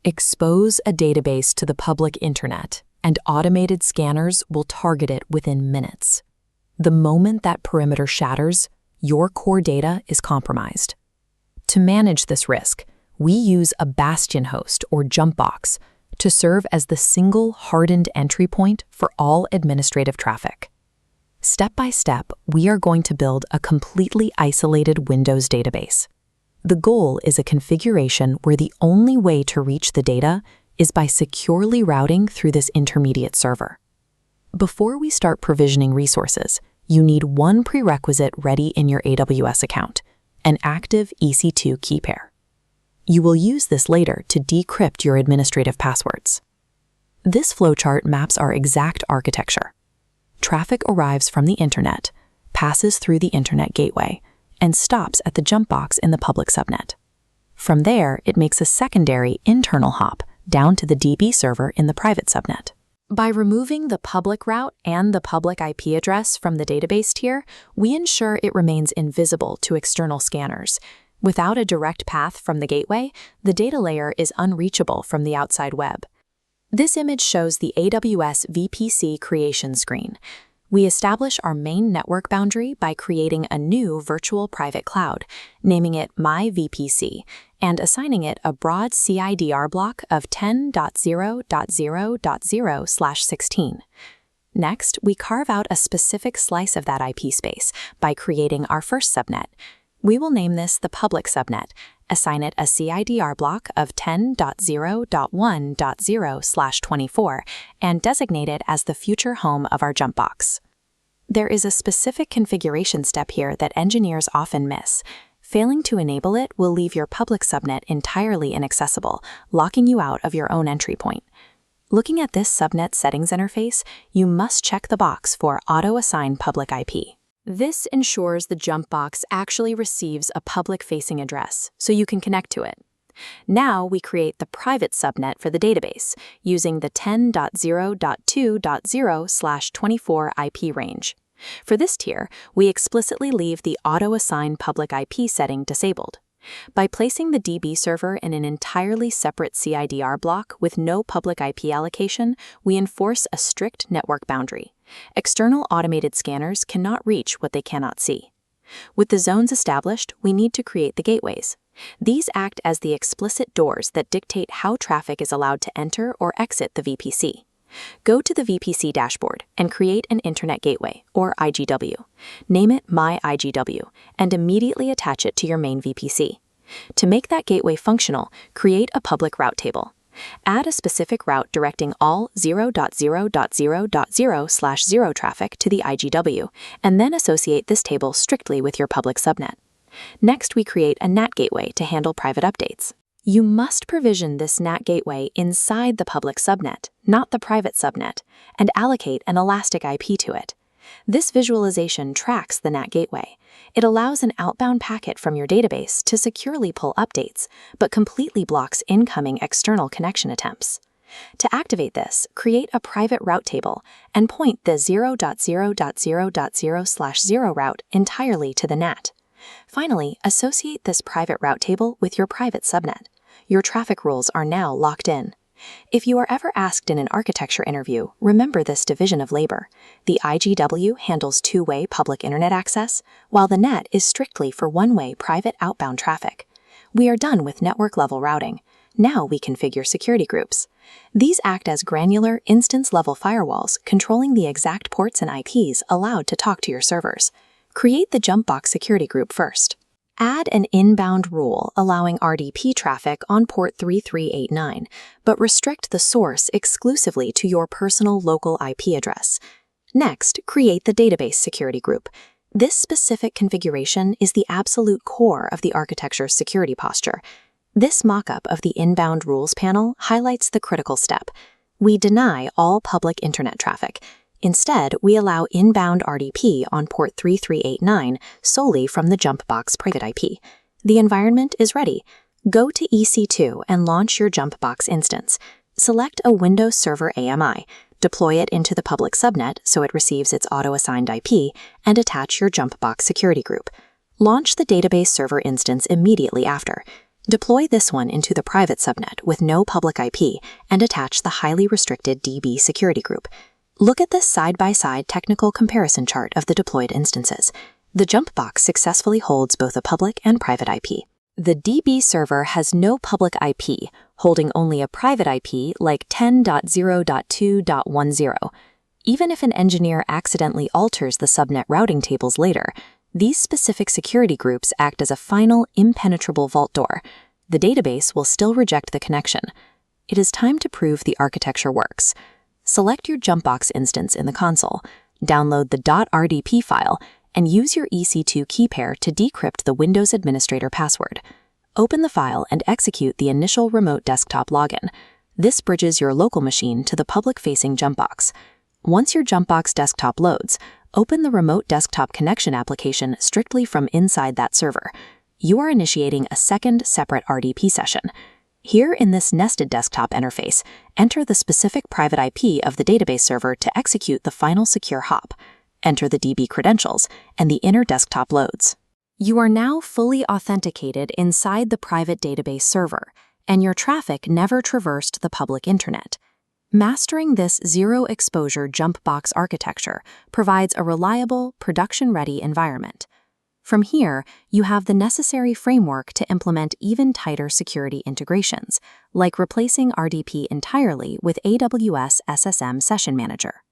Expose a database to the public internet, and automated scanners will target it within minutes. The moment that perimeter shatters, your core data is compromised. To manage this risk, we use a bastion host or Jumpbox to serve as the single hardened entry point for all administrative traffic. Step by step, we are going to build a completely isolated Windows database. The goal is a configuration where the only way to reach the data is by securely routing through this intermediate server. Before we start provisioning resources, you need one prerequisite ready in your AWS account, an active EC2 key pair. You will use this later to decrypt your administrative passwords. This flowchart maps our exact architecture. Traffic arrives from the internet, passes through the Internet Gateway, and stops at the Jumpbox in the Public-Subnet. From there, it makes a secondary internal hop down to the DB server in the Private-Subnet. By removing the public route and the public IP address from the database tier, we ensure it remains invisible to external scanners. Without a direct path from the gateway, the data layer is unreachable from the outside web. This image shows the AWS VPC creation screen. We establish our main network boundary by creating a new virtual private cloud, naming it My-VPC, and assigning it a broad CIDR block of 10.0.0.0/16. Next, we carve out a specific slice of that IP space by creating our first subnet. We will name this the Public-Subnet, assign it a CIDR block of 10.0.1.0/24, and designate it as the future home of our Jumpbox. There is a specific configuration step here that engineers often miss. Failing to enable it will leave your Public-Subnet entirely inaccessible, locking you out of your own entry point. Looking at this subnet settings interface, you must check the box for Auto-Assign Public IP. This ensures the Jumpbox actually receives a public-facing address, so you can connect to it. Now we create the private subnet for the database, using the 10.0.2.0/24 IP range. For this tier, we explicitly leave the Auto-Assign Public IP setting disabled. By placing the DB server in an entirely separate CIDR block with no public IP allocation, we enforce a strict network boundary. External automated scanners cannot reach what they cannot see. With the zones established, we need to create the gateways. These act as the explicit doors that dictate how traffic is allowed to enter or exit the VPC. Go to the VPC dashboard and create an Internet Gateway, or IGW. Name it My-IGW, and immediately attach it to your main VPC. To make that gateway functional, create a public route table. Add a specific route directing all 0.0.0.0/0 traffic to the IGW, and then associate this table strictly with your public subnet. Next, we create a NAT Gateway to handle private updates. You must provision this NAT Gateway inside the public subnet, not the private subnet, and allocate an Elastic IP to it. This visualization tracks the NAT Gateway. It allows an outbound packet from your database to securely pull updates, but completely blocks incoming external connection attempts. To activate this, create a private route table and point the 0.0.0.0/0 route entirely to the NAT. Finally, associate this private route table with your private subnet. Your traffic rules are now locked in. If you are ever asked in an architecture interview, remember this division of labor. The IGW handles two-way public internet access, while the NAT is strictly for one-way private outbound traffic. We are done with network-level routing. Now we configure security groups. These act as granular, instance-level firewalls, controlling the exact ports and IPs allowed to talk to your servers. Create the Jumpbox security group first. Add an inbound rule allowing RDP traffic on port 3389, but restrict the source exclusively to your personal local IP address. Next, create the database security group. This specific configuration is the absolute core of the architecture's security posture. This mockup of the inbound rules panel highlights the critical step. We deny all public internet traffic. Instead, we allow inbound RDP on port 3389 solely from the Jumpbox private IP. The environment is ready. Go to EC2 and launch your Jumpbox instance. Select a Windows Server AMI, deploy it into the public subnet so it receives its auto-assigned IP, and attach your Jumpbox security group. Launch the database server instance immediately after. Deploy this one into the private subnet with no public IP and attach the highly restricted DB security group. Look at this side-by-side technical comparison chart of the deployed instances. The Jumpbox successfully holds both a public and private IP. The DB server has no public IP, holding only a private IP like 10.0.2.10. Even if an engineer accidentally alters the subnet routing tables later, these specific security groups act as a final, impenetrable vault door. The database will still reject the connection. It is time to prove the architecture works. Select your Jumpbox instance in the console, download the .rdp file, and use your EC2 key pair to decrypt the Windows Administrator password. Open the file and execute the initial remote desktop login. This bridges your local machine to the public-facing Jumpbox. Once your Jumpbox desktop loads, open the remote desktop connection application strictly from inside that server. You are initiating a second separate RDP session. Here in this nested desktop interface, enter the specific private IP of the database server to execute the final secure hop. Enter the DB credentials, and the inner desktop loads. You are now fully authenticated inside the private database server, and your traffic never traversed the public internet. Mastering this zero-exposure Jumpbox architecture provides a reliable, production-ready environment. From here, you have the necessary framework to implement even tighter security integrations, like replacing RDP entirely with AWS SSM Session Manager.